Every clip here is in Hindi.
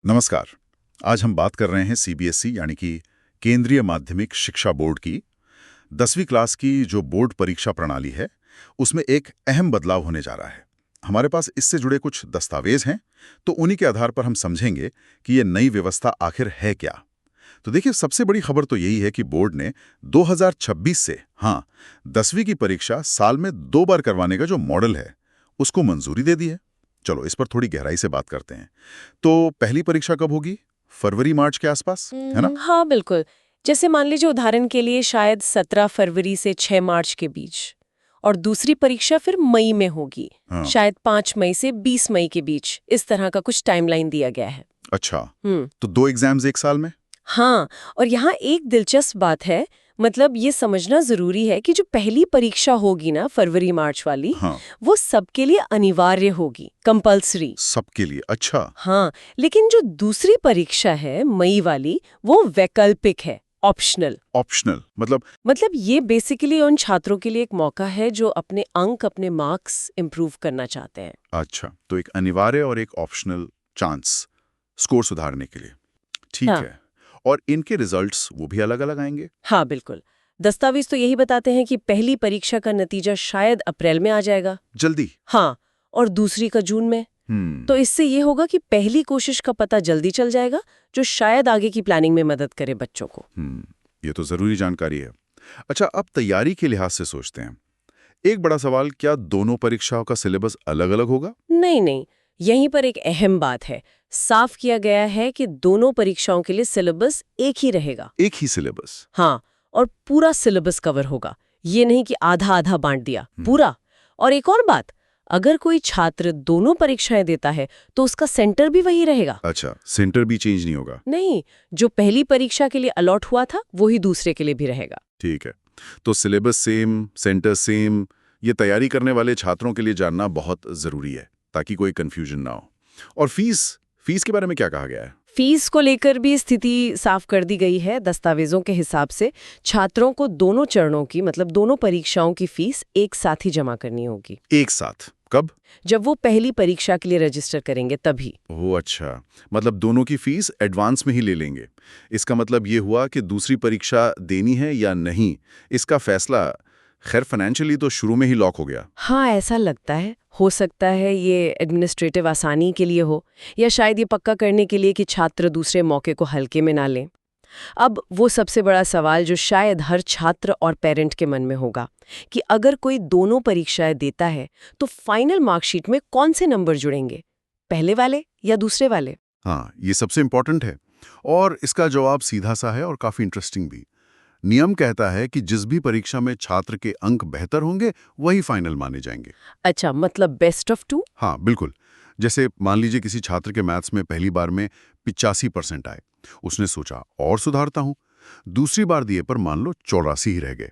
नमस्कार। आज हम बात कर रहे हैं सीबीएसई यानी कि केंद्रीय माध्यमिक शिक्षा बोर्ड की 10वीं क्लास की जो बोर्ड परीक्षा प्रणाली है उसमें एक अहम बदलाव होने जा रहा है। हमारे पास इससे जुड़े कुछ दस्तावेज हैं, तो उन्हीं के आधार पर हम समझेंगे कि ये नई व्यवस्था आखिर है क्या। तो देखिए, सबसे बड़ी खबर तो यही है कि बोर्ड ने 2026 से 10वीं की परीक्षा साल में 2 बार करवाने का जो मॉडल है उसको मंजूरी दे दी है। चलो इस पर थोड़ी गहराई से बात करते हैं। तो पहली परीक्षा कब होगी? फरवरी मार्च के आसपास, है ना? हाँ बिल्कुल। जैसे मान लीजिए उदाहरण के लिए शायद 17 फरवरी से 6 मार्च के बीच। और दूसरी परीक्षा फिर मई में होगी, हाँ। शायद 5 मई से 20 मई के बीच। इस तरह का कुछ टाइमलाइन दिया गया है। अच्छा, हम्म। तो 2 एग्जाम्स एक साल में? हाँ, और यहाँ एक दिलचस्प बात है, मतलब ये समझना जरूरी है कि जो पहली परीक्षा होगी ना, फरवरी मार्च वाली, हाँ। वो सबके लिए अनिवार्य होगी, कंपल्सरी। सबके लिए? अच्छा। हाँ, लेकिन जो दूसरी परीक्षा है मई वाली, वो वैकल्पिक है, ऑप्शनल। ऑप्शनल मतलब ये बेसिकली उन छात्रों के लिए एक मौका है जो अपने अंक, अपने मार्क्स इम्प्रूव करना चाहते हैं। अच्छा, तो एक अनिवार्य और एक ऑप्शनल चांस स्कोर सुधारने के लिए। ठीक हाँ। है। और इनके रिजल्ट्स वो भी अलग-अलग आएंगे? हाँ बिल्कुल। दस्तावेज तो यही बताते हैं कि पहली परीक्षा का नतीजा शायद अप्रैल में आ जाएगा। जल्दी? हाँ, और दूसरी का जून में। तो इससे ये होगा कि पहली कोशिश का पता जल्दी चल जाएगा, जो शायद आगे की प्लानिंग में मदद करे बच्चों को। ये तो जरूरी जानकारी है। अच्छा, अब तैयारी के लिहाज से सोचते हैं। एक बड़ा सवाल, क्या दोनों परीक्षाओं का सिलेबस अलग-अलग होगा? नहीं नहीं, यहीं पर एक अहम बात है। साफ किया गया है कि दोनों परीक्षाओं के लिए सिलेबस एक ही रहेगा। एक ही सिलेबस? हाँ, और पूरा सिलेबस कवर होगा। ये नहीं कि आधा आधा बांट दिया, पूरा। और एक और बात, अगर कोई छात्र दोनों परीक्षाएं देता है तो उसका सेंटर भी वही रहेगा। अच्छा, सेंटर भी चेंज नहीं होगा? नहीं, जो पहली परीक्षा के लिए अलॉट हुआ था वही दूसरे के लिए भी रहेगा। ठीक है। तो सिलेबस सेम, सेंटर सेम, ये तैयारी करने वाले छात्रों के लिए जानना बहुत जरूरी है ताकि कोई कंफ्यूजन ना हो। और फीस के बारे में क्या कहा गया है? फीस को लेकर भी स्थिति साफ कर दी गई है। दस्तावेजों के हिसाब से छात्रों को दोनों चरणों की, मतलब दोनों परीक्षाओं की फीस एक साथ ही जमा करनी होगी। एक साथ? कब? जब वो पहली परीक्षा के लिए रजिस्टर करेंगे तभी। ओह अच्छा, मतलब दोनों की फीस एडवांस में ही ले लेंगे। इसका मतलब ये हुआ कि दूसरी परीक्षा देनी है या नहीं, इसका फैसला खैर फाइनेंशियली तो शुरू में ही लॉक हो गया। हाँ, ऐसा लगता है। हो सकता है ये एडमिनिस्ट्रेटिव आसानी के लिए हो, या शायद ये पक्का करने के लिए कि छात्र दूसरे मौके को हल्के में ना लें। अब वो सबसे बड़ा सवाल जो शायद हर छात्र और पेरेंट के मन में होगा, कि अगर कोई दोनों परीक्षाएं देता है तो फाइनल मार्कशीट में कौन से नंबर जुड़ेंगे, पहले वाले या दूसरे वाले? हाँ, ये सबसे इम्पोर्टेंट है। और इसका जवाब सीधा सा है और काफी इंटरेस्टिंग भी। नियम कहता है कि जिस भी परीक्षा में छात्र के अंक बेहतर होंगे वही फाइनल माने जाएंगे। अच्छा, मतलब बेस्ट ऑफ टू। हाँ बिल्कुल। जैसे मान लीजिए किसी छात्र के मैथ्स में पहली बार में 85% आए, उसने सोचा और सुधारता हूँ। दूसरी बार दिए पर मान लो 84 ही रह गए,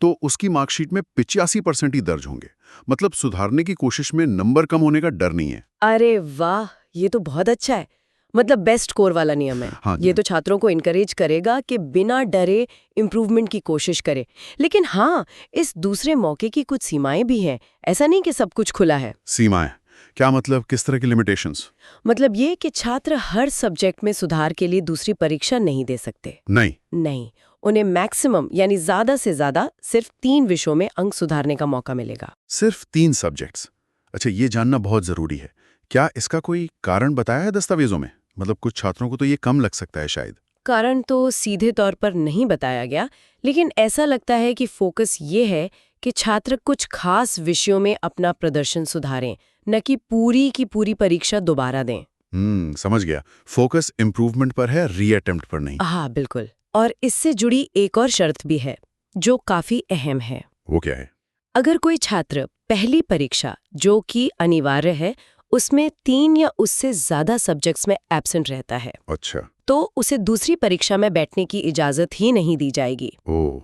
तो उसकी मार्कशीट में 85% ही दर्ज होंगे। मतलब सुधारने की कोशिश में नंबर कम होने का डर नहीं है। अरे वाह, ये तो बहुत अच्छा है। मतलब बेस्ट स्कोर वाला नियम है। हाँ जी। ये तो छात्रों को इनकरेज करेगा कि बिना डरे इम्प्रूवमेंट की कोशिश करे। लेकिन हाँ, इस दूसरे मौके की कुछ सीमाएं भी हैं। ऐसा नहीं कि सब कुछ खुला है। सीमाएं? क्या मतलब, किस तरह की लिमिटेशंस? मतलब ये कि छात्र हर सब्जेक्ट में सुधार के लिए दूसरी परीक्षा नहीं दे सकते। नहीं, उन्हें मैक्सिमम यानी ज्यादा से ज्यादा सिर्फ 3 विषयों में अंक सुधारने का मौका मिलेगा। सिर्फ 3 सब्जेक्ट्स? अच्छा, ये जानना बहुत जरूरी है। क्या इसका कोई कारण बताया है दस्तावेजों में? मतलब कुछ छात्रों को तो ये कम लग सकता है शायद। कारण तो सीधे तौर पर नहीं बताया गया, लेकिन ऐसा लगता है कि फोकस ये है कि छात्र कुछ खास विषयों में अपना प्रदर्शन सुधारें, न कि पूरी की पूरी परीक्षा दोबारा दें। समझ गया। फोकस इम्प्रूवमेंट पर है, रीअटेम्प्ट पर नहीं। हाँ बिल्कुल। और इससे जुड़ी एक और शर्त भी है जो काफी अहम है। वो क्या है? अगर कोई छात्र पहली परीक्षा, जो कि अनिवार्य है, उसमें 3 या उससे ज्यादा सब्जेक्ट्स में एब्सेंट रहता है, अच्छा। तो उसे दूसरी परीक्षा में बैठने की इजाजत ही नहीं दी जाएगी। ओह,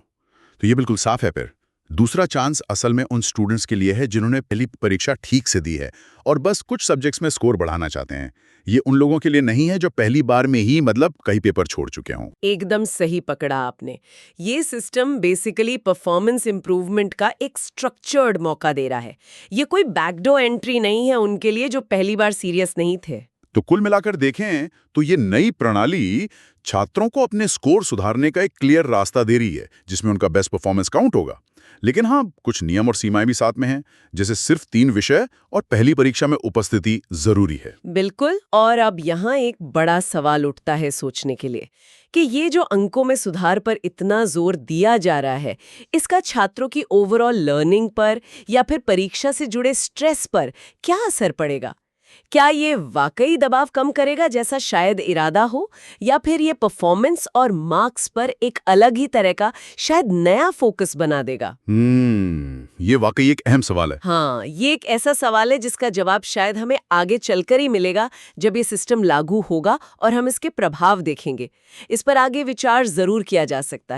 तो ये बिल्कुल साफ है फिर। दूसरा चांस असल में उन स्टूडेंट्स के लिए है जिन्होंने पहली परीक्षा ठीक से दी है और बस कुछ सब्जेक्ट्स में स्कोर बढ़ाना चाहते हैं। ये उन लोगों के लिए नहीं है जो पहली बार में ही मतलब कई पेपर छोड़ चुके हों। एकदम सही पकड़ा आपने। ये सिस्टम बेसिकली परफॉर्मेंस इंप्रूवमेंट का एक स्ट्रक्चर्ड मौका दे रहा है। ये कोई बैकडोर एंट्री नहीं है उनके लिए जो पहली बार सीरियस नहीं थे। तो कुल मिलाकर देखें तो ये नई प्रणाली छात्रों को अपने स्कोर सुधारने का एक क्लियर रास्ता दे रही है, जिसमें उनका बेस्ट परफॉर्मेंस काउंट होगा। लेकिन हाँ, कुछ नियम और सीमाएं भी साथ में हैं, जैसे सिर्फ 3 विषय और पहली परीक्षा में उपस्थिति जरूरी है। बिल्कुल। और अब यहाँ एक बड़ा सवाल उठता है सोचने के लिए कि ये जो अंकों में सुधार पर इतना जोर दिया जा रहा है, इसका छात्रों की ओवरऑल लर्निंग पर या फिर परीक्षा से जुड़े स्ट्रेस पर क्या असर पड़ेगा? क्या ये वाकई दबाव कम करेगा जैसा शायद इरादा हो, या फिर ये परफॉर्मेंस और मार्क्स पर एक अलग ही तरह का शायद नया फोकस बना देगा? ये वाकई एक अहम सवाल है। हाँ, ये एक ऐसा सवाल है जिसका जवाब शायद हमें आगे चलकर ही मिलेगा, जब ये सिस्टम लागू होगा और हम इसके प्रभाव देखेंगे। इस पर आगे विचार जरूर किया जा सकता है।